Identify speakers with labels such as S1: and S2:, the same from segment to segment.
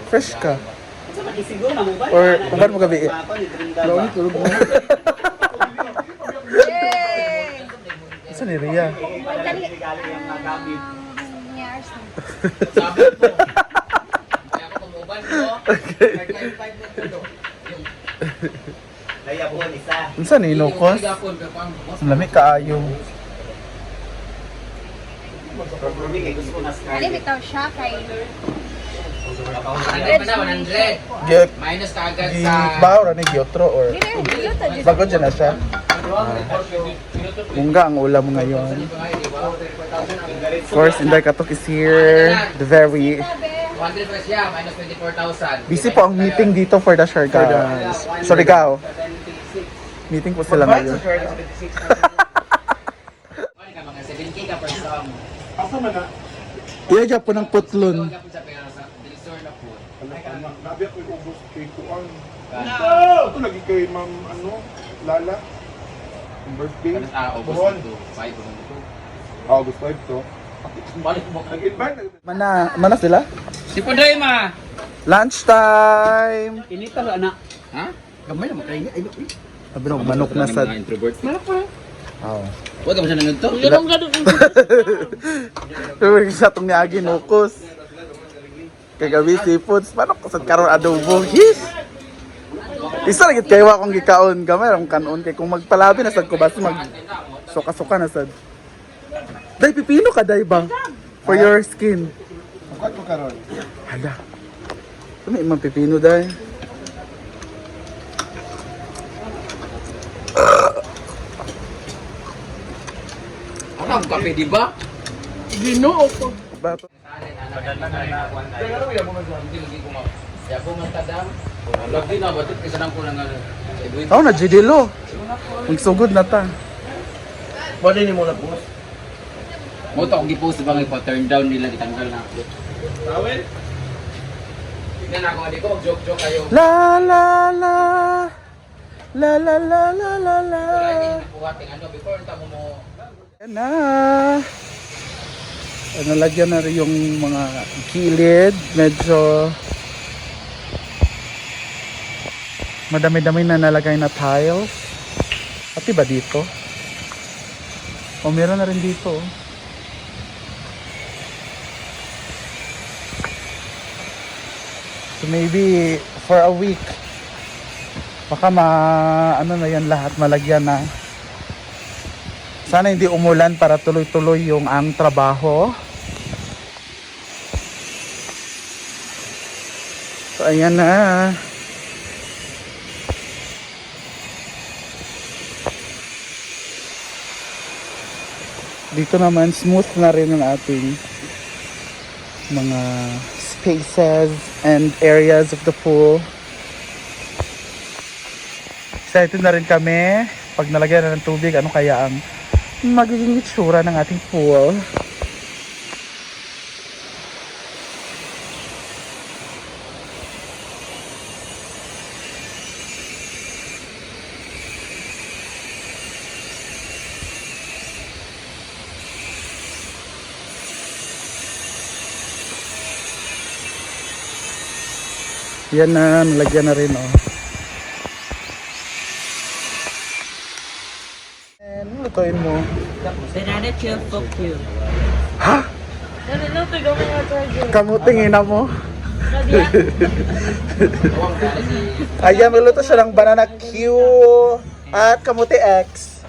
S1: Fresh ka.
S2: Sa makisigo na mo ba?
S1: Or uban mo gabi?
S3: Lawit, tulog mo.
S4: Yay!
S1: Saan ni Rhea?
S2: Galing ang nagamit.
S4: Years na.
S5: Sabi po. Kaya ako tumuban ko.
S1: Okay.
S5: 5 na tulo.
S2: Kaya po, isa.
S1: Saan ni Nukos? Ang lamig kaayo.
S2: Hindi, kaya gusto ko na sky.
S4: Alim, ikaw siya kay...
S5: Ano na, 100.
S1: Giyot.
S5: Minus ka agad
S1: Di
S5: sa...
S1: bahaw ra ni Gyotro or
S4: Dili, dili.
S1: bagod dyan na siya. Mungga ang ulam ngayon. Of course, Inday Katok is here. The very
S5: 100 pa siya, minus 24,000.
S1: busy po ang meeting dito for the Siargaos. Surigao. Meeting po sila ngayon.
S5: Mga 7K ka per sum.
S3: Asa man na?
S1: Iya po ng putlon.
S5: Huwag sa pera sa Dilisor na po.
S3: Nabi ako yung ubos kay Kuan. Ito lagi kay Ma'am, Lala. Ang birthday.
S5: August
S3: Buhon.
S5: 2, 5 po nito.
S3: August 5 to.
S5: Balik mo.
S3: Nag-invite.
S1: Mana sila?
S5: Si Puday ma!
S1: Lunchtime!
S2: Inita ba, anak?
S5: Ha? Gamay naman kayo niya.
S1: Sabi nung manok na sa...
S5: Introvert.
S1: Oh.
S5: Huwag ka ba siya nanood to?
S1: Pero sa itong niagi nukos. Kay gabi seafoods. Paano kasad karon adobo? His! Isa lagi kayo akong gikaon. Gamay akong kanon. Kaya kung magpalabi na sad ko basta mag... Suka-suka na sad. Day, pipino ka, day ba? For your skin.
S3: Magkat mo karon.
S1: Hala. Ito may imang pipino, day.
S5: Ano ang kape, di ba?
S1: Ginoo ko. Bato.
S5: Yabo man tadam. Lagi na ba ito? Isa lang ko lang ano.
S1: Ako na, Jidilo. Magsugod na ta.
S3: Bali ni mo na boss.
S5: Mo to akong gipost bang ipa-turn down nila gitanggal na ako.
S3: Tawel?
S5: Tingnan ako nga di ko mag-joke-joke kayo.
S1: La la la. La la la la la la.
S5: Wala hindi napuhating ano before tamo mo.
S1: Yan na. Nalagyan na rin yung mga gilid. Medyo madami-dami na nalagay na tiles. Pati ba dito? O meron na rin dito. So maybe for a week baka ano na yan lahat malagyan na. Sana hindi umulan para tuloy-tuloy yung ang trabaho. So ayan na. Dito naman smooth na rin ang ating mga spaces and areas of the pool. Excited na rin kami pag nalagyan na ng tubig, ano kaya ang magiging itsura ng ating pool. Yan na, nalagyan na rin oh. And lutuin mo.
S6: Banana chill for you.
S1: Ha? Kamuting ina mo. Ayan, magluto siya ng banana Q at kamuti X.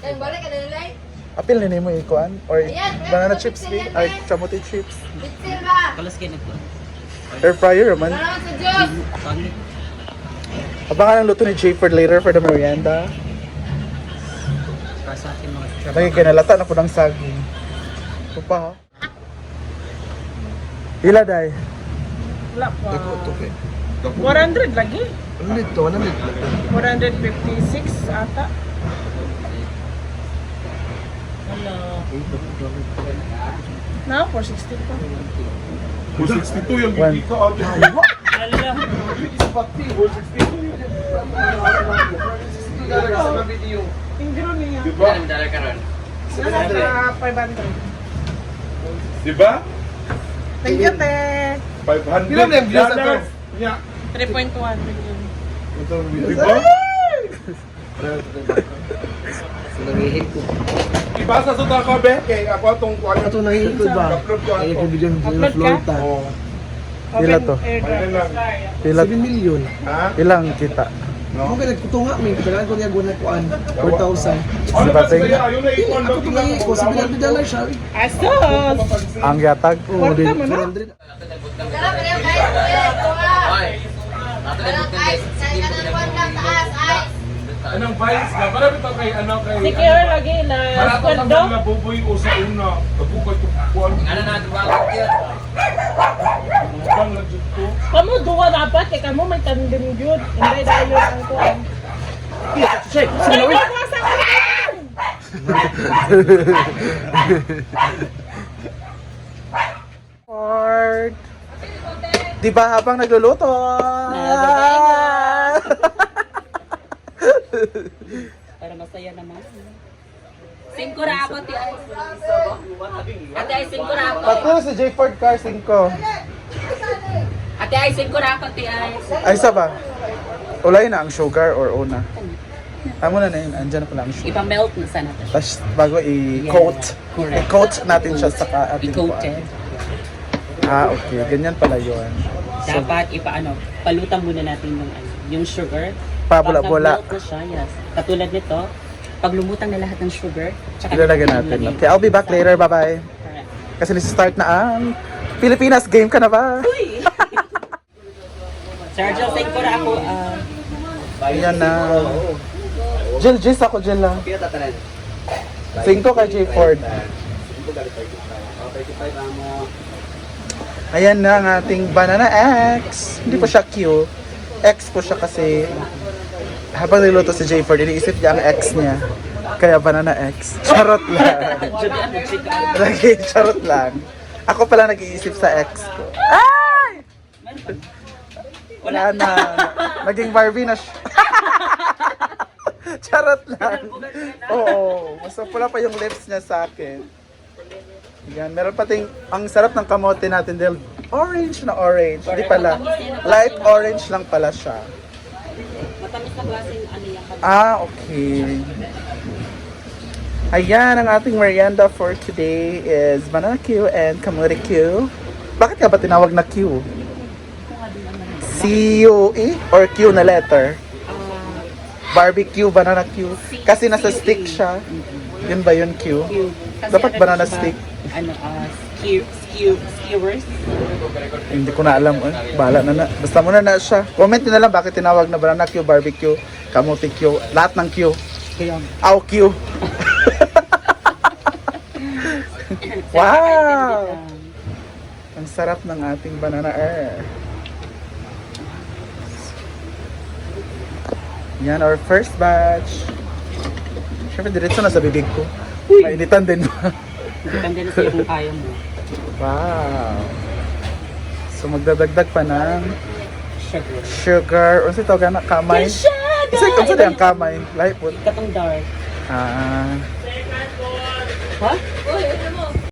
S4: Yan, balik ka na nilay.
S1: Apil na mo ikuan? Or
S4: Ayan,
S1: banana
S4: meron
S1: chips
S4: pa
S1: ni?
S4: yan,
S1: Ay,
S4: eh.
S1: kamuti chips.
S4: Bitsil ba?
S6: Kalas kayo nagpo.
S1: Air fryer man.
S4: Salamat sa Diyos.
S6: Pangit.
S1: Abangan ang luto ni Jay for later for the merienda.
S6: Para sa ating mga trabaho.
S1: Lagi kinalata na po ng saging. Ito pa ha. Ila day?
S7: Wala pa.
S3: Dako to kay.
S7: 400 lagi.
S3: Ano dito? Ano dito?
S7: 456 ata. Hello. Na, 460 pa.
S3: 462 yung
S1: One.
S3: gigi ka.
S7: Hala.
S3: Pati, 462 yun. Sa video.
S7: Ingro niya.
S3: Diba?
S5: Ano dala ka ron?
S7: Nasa 500.
S3: Diba?
S7: Thank you, te.
S3: $500.
S8: Ilan na yung views na to?
S3: Yeah.
S7: 3.1 million.
S3: Ito, di ba?
S8: Nangihit ko.
S3: Ibasa sa taka, be. Kaya ako itong kuha
S8: Ito nangihit ko ba?
S3: Upload ko
S8: Ay,
S3: ako.
S8: kung bigyan
S7: Upload
S8: ng
S7: ka?
S8: Florida.
S3: Oo.
S1: Pila to?
S3: Ano lang.
S1: Pila,
S8: 7 million.
S3: Ha?
S1: ilang kita?
S8: Ako kaya nagkutunga may kailangan ko niya guna kuan 4,000.
S3: Ano ba
S1: Bating?
S3: siya? Ayun na, ikuan
S8: Ako tunga ko sa $100 siya.
S7: Asos!
S1: Ang yatag?
S8: Oh, din
S7: mo na?
S8: 400.
S4: Tara, kaya guys, kuya, kuya. Tara, guys, kaya ka ng kondang taas, ay.
S3: Anong vice ka? Marami pa kay ano kay...
S7: Secure lagi na
S3: Marami pa
S7: sweldo.
S3: kang nabuboy o sa una. Kabukay ko kuan.
S5: Ano na duwa yun?
S3: Bang na dyan ko.
S7: Kamu duwa dapat, eh kamu may tandem yun. Hindi dahil ang kuwan. Ay, nagwasa ka na!
S1: Lord. Di ba habang nagluluto?
S6: Para masaya naman. Singkura ako, ti ay. Ate ay singkura ako.
S1: Patulo si J. Ford Car 5.
S6: Ate ay singkura ako, ti ay.
S1: Ay, isa ba? Ulay na ang sugar or una? Amo na yun, andyan na pala ang sugar.
S6: Ipa-melt na sana to.
S1: Tapos bago i-coat.
S6: Yeah, correct.
S1: I-coat natin siya sa ating
S6: I-coated.
S1: Okay. Ganyan pala yun. So,
S6: Dapat ipaano, palutan muna natin yung sugar.
S1: Pabula-bula.
S6: Pag nag-melt na siya, yes. Katulad nito, pag lumutang na lahat ng sugar, tsaka
S1: ilalagay natin. Okay, I'll be back later. Bye-bye.
S6: Correct.
S1: Kasi nisi-start na ang Pilipinas. Game ka na ba?
S6: Sir Argel, singkura ako.
S1: Ayan na. Jill, Jis ako, Jill lang. 5 kay J. Ford. Ayan na ang ating banana X. Hindi po siya Q. X po siya kasi habang niluto si J. Ford, iniisip niya ang X niya. Kaya banana X. Charot lang. Lagi, charot lang. Ako pala nag-iisip sa X ko. Ay! Wala na. Naging Barbie na siya. Charot lang. Oo. Mas pula pa yung lips niya sa akin. Yan. Meron pating, ang sarap ng kamote natin dahil orange na orange. Hindi pala. Light orange lang pala siya.
S6: Matamis na klaseng ano yan.
S1: Okay. Ayan, ang ating merienda for today is banana Q and kamote Q. Bakit ka ba tinawag na Q? C-U-E or Q na letter? Barbecue, banana Q. Kasi nasa stick siya. Yun ba yun Q? Dapat banana stick.
S6: Ano, skewers.
S1: Hindi ko na alam. Bahala na na. Basta muna na siya. Comment nyo na lang bakit tinawag na banana Q, barbecue, kamote Q. Lahat ng Q.
S6: Kaya,
S1: Aw Q. Wow! Ang sarap ng ating banana air. Yan, our first batch. Siyempre, diretso na sa bibig ko. Mainitan din ba?
S6: depende na sa'yo kung kaya mo.
S1: Wow! So, magdadagdag pa ng
S6: Sugar.
S1: sugar. O sa tawag na kamay? Kasi kung saan yung kamay? Lahi po.
S6: Katong dark.
S1: Ah,
S6: Ha?
S4: Uy, ano mo?